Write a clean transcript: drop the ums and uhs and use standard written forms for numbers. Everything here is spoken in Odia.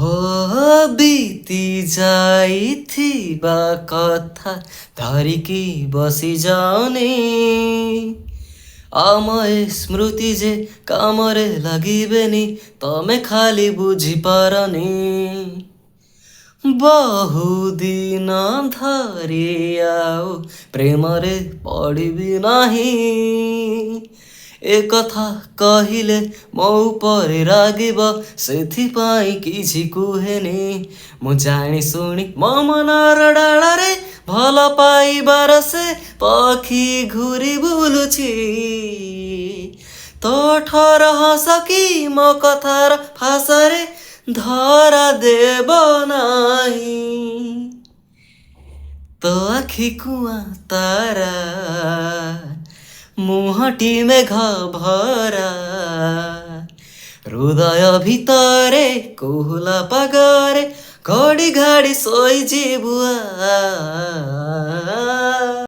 बीती ଯାଇଥିବା କଥା ଧରିକି ବସି ଯାଉନି ଆମ ଏ ସ୍ମୃତି ଯେ କାମରେ ଲାଗିବେନି ତମେ ଖାଲି ବୁଝିପାରନି ବହୁଦିନ ଧରି ଆଉ ପ୍ରେମରେ ପଡ଼ିବି ନାହିଁ ଏ କଥା କହିଲେ ମୋ ଉପରେ ରାଗିବ ସେଥିପାଇଁ କିଛି କୁହେନି ମୁଁ ଜାଣି ଶୁଣି ମୋ ମନର ଡାଳରେ ଭଲ ପାଇବାର ସେ ପକ୍ଷୀ ଘୁରି ବୁଲୁଛି ତୋ ଠର ହସ କି ମୋ କଥାର ଭାଷାରେ ଧରା ଦେବ ନାହିଁ ତୋ ଆଖି କୁଆଁ ତାରା ମୁହଁଟି ମେଘ ଭରା ହୃଦୟ ଭିତରେ କୋହଲା ପାଗରେ ଘଡ଼ି ଘାଡ଼ି ଶୋଇଯିବୁ